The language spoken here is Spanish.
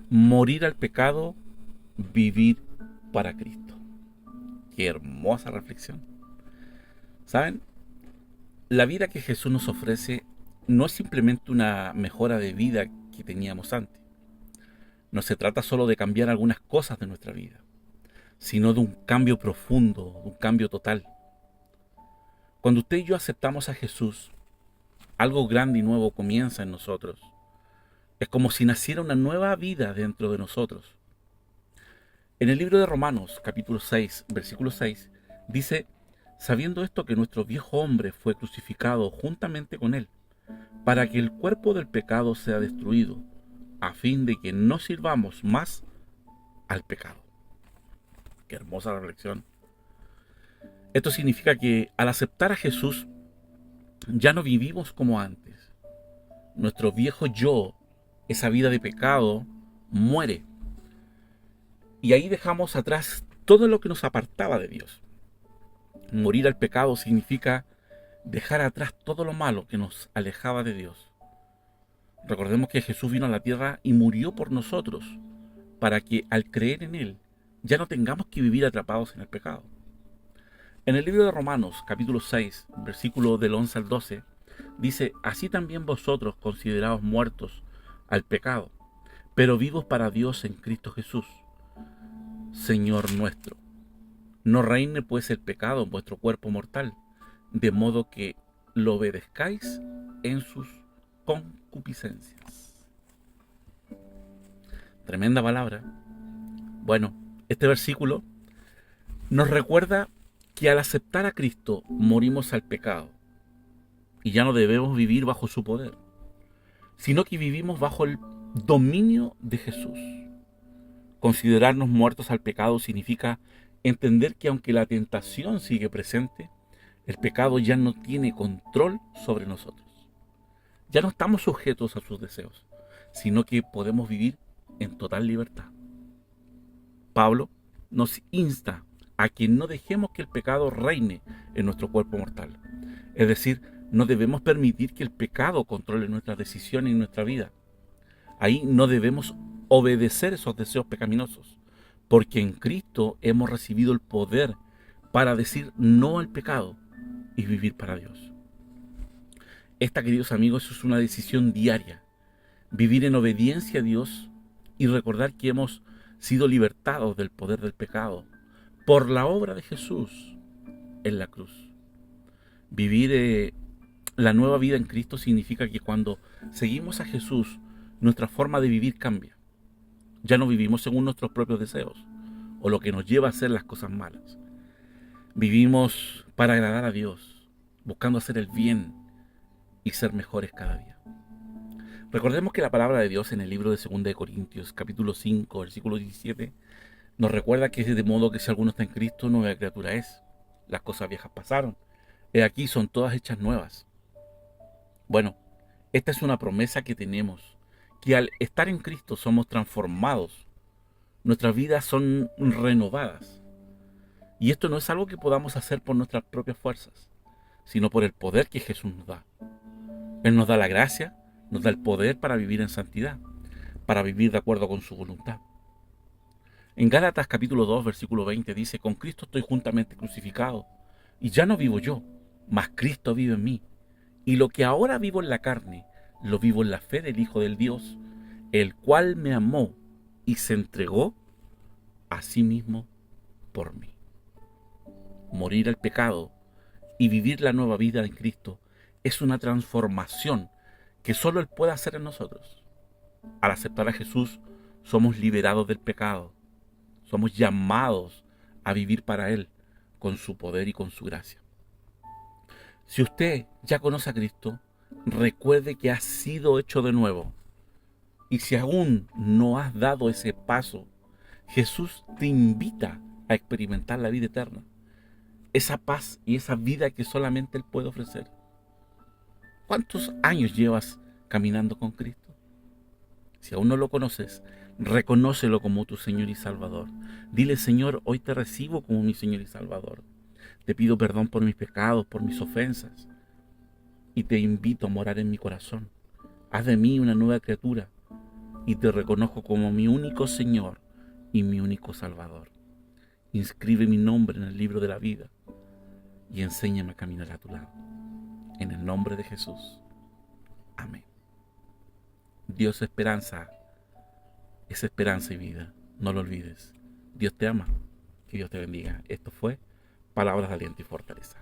Morir al pecado, vivir para Cristo. Qué hermosa reflexión. ¿Saben? La vida que Jesús nos ofrece no es simplemente una mejora de vida que teníamos antes. No se trata solo de cambiar algunas cosas de nuestra vida, sino de un cambio profundo, un cambio total. Cuando usted y yo aceptamos a Jesús, algo grande y nuevo comienza en nosotros. Es como si naciera una nueva vida dentro de nosotros. En el libro de Romanos, capítulo 6, versículo 6, dice, sabiendo esto que nuestro viejo hombre fue crucificado juntamente con él, para que el cuerpo del pecado sea destruido, a fin de que no sirvamos más al pecado. Qué hermosa reflexión. Esto significa que al aceptar a Jesús, ya no vivimos como antes. Nuestro viejo yo, esa vida de pecado, muere. Y ahí dejamos atrás todo lo que nos apartaba de Dios. Morir al pecado significa dejar atrás todo lo malo que nos alejaba de Dios. Recordemos que Jesús vino a la tierra y murió por nosotros, para que al creer en Él ya no tengamos que vivir atrapados en el pecado. En el libro de Romanos, capítulo 6, versículo del 11 al 12, dice, así también vosotros consideraos muertos al pecado, pero vivos para Dios en Cristo Jesús, Señor nuestro. No reine pues el pecado en vuestro cuerpo mortal, de modo que lo obedezcáis en sus concupiscencias. Tremenda palabra. Bueno, este versículo nos recuerda que al aceptar a Cristo morimos al pecado y ya no debemos vivir bajo su poder, sino que vivimos bajo el dominio de Jesús. Considerarnos muertos al pecado significa entender que aunque la tentación sigue presente, el pecado ya no tiene control sobre nosotros. Ya no estamos sujetos a sus deseos, sino que podemos vivir en total libertad. Pablo nos insta a que no dejemos que el pecado reine en nuestro cuerpo mortal. Es decir, no debemos permitir que el pecado controle nuestras decisiones y nuestra vida. Ahí no debemos obedecer esos deseos pecaminosos, porque en Cristo hemos recibido el poder para decir no al pecado y vivir para Dios. Esta, queridos amigos, es una decisión diaria. Vivir en obediencia a Dios y recordar que hemos sido libertados del poder del pecado por la obra de Jesús en la cruz. Vivir la nueva vida en Cristo significa que cuando seguimos a Jesús, nuestra forma de vivir cambia. Ya no vivimos según nuestros propios deseos o lo que nos lleva a hacer las cosas malas. Vivimos para agradar a Dios, buscando hacer el bien y ser mejores cada día. Recordemos que la palabra de Dios en el libro de 2 de Corintios, capítulo 5, versículo 17, nos recuerda que es de modo que si alguno está en Cristo, nueva criatura es. Las cosas viejas pasaron. He aquí son todas hechas nuevas. Bueno, esta es una promesa que tenemos, que al estar en Cristo somos transformados. Nuestras vidas son renovadas. Y esto no es algo que podamos hacer por nuestras propias fuerzas, sino por el poder que Jesús nos da. Él nos da la gracia, nos da el poder para vivir en santidad, para vivir de acuerdo con su voluntad. En Gálatas capítulo 2, versículo 20 dice, con Cristo estoy juntamente crucificado, y ya no vivo yo, mas Cristo vive en mí. Y lo que ahora vivo en la carne, lo vivo en la fe del Hijo del Dios, el cual me amó y se entregó a sí mismo por mí. Morir al pecado y vivir la nueva vida en Cristo es una transformación que solo Él puede hacer en nosotros. Al aceptar a Jesús, somos liberados del pecado. Somos llamados a vivir para Él con su poder y con su gracia. Si usted ya conoce a Cristo, recuerde que ha sido hecho de nuevo. Y si aún no has dado ese paso, Jesús te invita a experimentar la vida eterna. Esa paz y esa vida que solamente Él puede ofrecer. ¿Cuántos años llevas caminando con Cristo? Si aún no lo conoces, reconócelo como tu Señor y Salvador. Dile, Señor, hoy te recibo como mi Señor y Salvador. Te pido perdón por mis pecados, por mis ofensas. Y te invito a morar en mi corazón. Haz de mí una nueva criatura. y te reconozco como mi único Señor y mi único Salvador. Inscribe mi nombre en el libro de la vida y enséñame a caminar a tu lado. En el nombre de Jesús. Amén. Dios es esperanza y vida. No lo olvides. Dios te ama. Que Dios te bendiga. Esto fue Palabras de Aliento y Fortaleza.